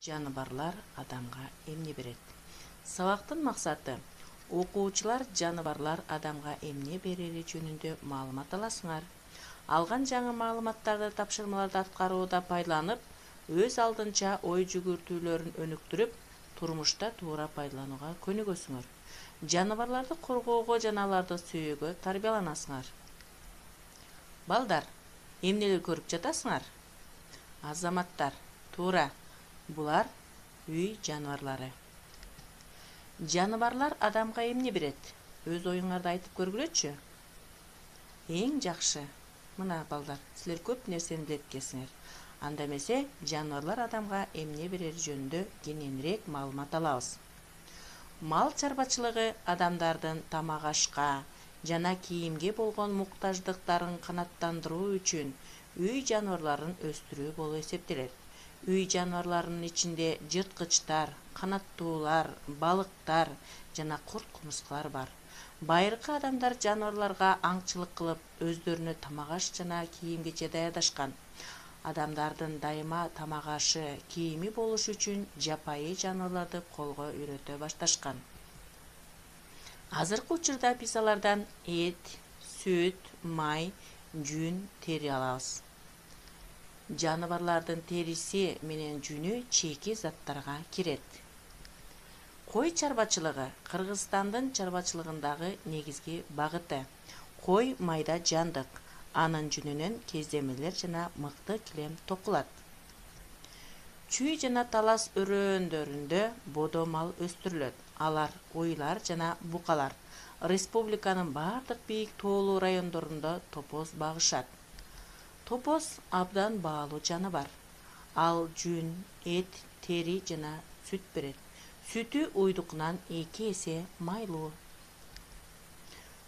Жаныбарлар адамга эмне берет? Сабактын максаты окуучулар жаныбарлар адамга эмне берери жөнүндө маалымат аласыңар. Алган жаңы маалыматтарды тапшырмаларды аткарууда пайдаланып, өз алдынча ой жүгүртүүлөрүн өнүктүрүп, турмушта туура пайдаланууга көнүгөсүңөр. Жаныбарларды коргоого жана аларды сүйүүгө тарбияланасыңар. Балдар, эмнелер көрүп жатасыңар? Азаматтар, туура. Булар үй жаныбарлары. Жаныбарлар адамга эмне берет? Өз оюңарды айтып көргүлөчү. Эң жакшы. Мына балдар, силер көп нерсени билет экенсиңер. Анда эмесе, жаныбарлар адамга эмне берер жөнүндө кененирээк маалымат алабыз. Мал чарбачылыгы адамдардын тамак ашка жана кийимге болгон муктаждыктарын канааттандыруу үчүн үй жаныбарларын өстүрүү болуп эсептелет. Үй жаныбарларынын ичинде жырткычтар, канаттуулар, балыктар жана курт-кумурскалар бар. Байыркы адамдар жаныбарларга аңчылык кылып, өздөрүнө тамак аш жана кийим-кече даярдашкан. Адамдардын дайыма тамак ашы, кийими болуш үчүн жапайы жаныбарларды колго үйрөтө башташкан. Азыркы учурда биз алардан эт, сүт, май, жүн, тери алабыз. Жаныбарлардын териси менен жүнү чийки заттарга кирет. Кой чарбачылыгы Кыргызстандын чарбачылыгындагы негизги багыты. Кой майда жандык, анын жүнүнөн кездемелер жана мыкты килем токулат. Чүй жана талас өрөөндөрүндө бодо мал өстүрүлөт. Алар уйлар жана букалар. Республиканын бардык бийик тоолуу райондорунда топоз багышат. Топоз абдан баалуу жаныбар. Ал жүн, эт, тери жана сүт берет. Сүтү уйдукунан 2 эсе майлуу.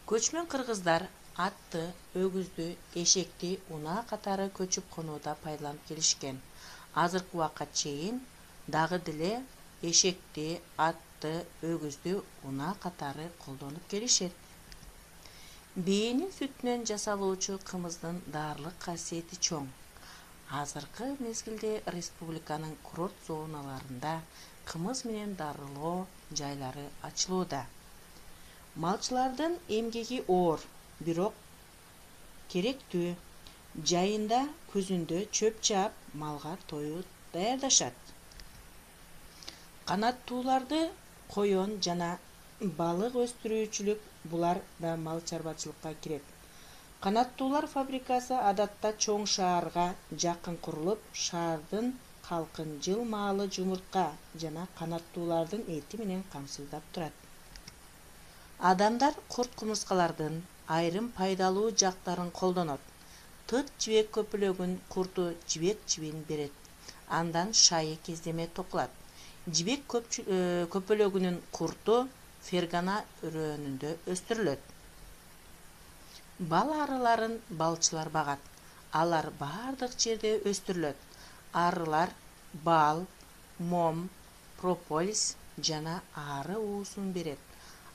Көчмөн кыргыздар атты, өгүздү, эшекти унаа катары көчүп конууда пайдаланып келишкен. Азыркы убакка чейин дагы деле эшекти, атты, өгүздү унаа катары колдонуп келишет. Бийинин сүтүнөн жасалуучу кымыздын дарылык касиети чоң. Азыркы мезгилде республиканын курорт зоналарында кымыз менен дарылоо жайлары ачылууда. Малчылардын эмгеги оор, бирок керектүү. Жайында күзүндө чөп чаап, малга тою даярдашат. Канаттууларды коён жана балык өстүрүүчүлүк булар да мал чарбачылыкка кирет. Канаттуулар фабрикасы адатта чоң шаарга жакын курулуп, шаардын калкын жыл маалы жумуртка жана канаттуулардын эти менен камсыздап турат. Адамдар курт-кумурскалардын айрым пайдалуу жактарын колдонот. Тыт жибек көпөлөгүн курту жибек жибин берет. Андан шайы кездеме токулат. Жибек көпөлөгүнүн курту фергана өрөөнүндө өстүрүлөт. Бал арыларын балчылар багат. Алар бардык жерде өстүрүлөт. Арылар бал, мом, прополис жана ары уусун берет.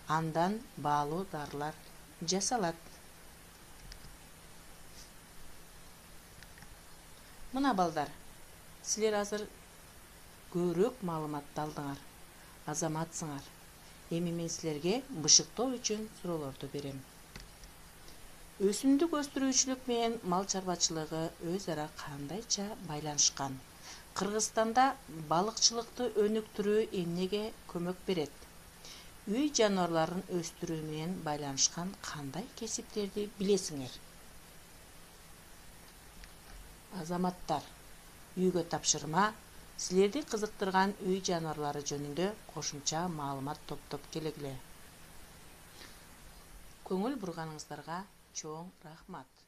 Андан баалуу дарылар жасалат. Мына балдар, силер азыр көбүрөөк маалыматты алдыңар. Азаматсыңар. Эми мен силерге бышыктоо үчүн суроолорду берем. Өсүмдүк өстүрүүчүлүк менен мал чарбачылыгы өз ара кандайча байланышкан? Кыргызстанда балыкчылыкты өнүктүрүү эмнеге көмөк берет? Үй жаныбарларын өстүрүү менен байланышкан кандай кесиптерди билесиңер? Азаматтар, үйгө тапшырма, силерди кызыктырган үй жаныбарлары жөнүндө кошумча маалымат топтоп келгиле. Көңүл бурганыңыздарга чоң рахмат.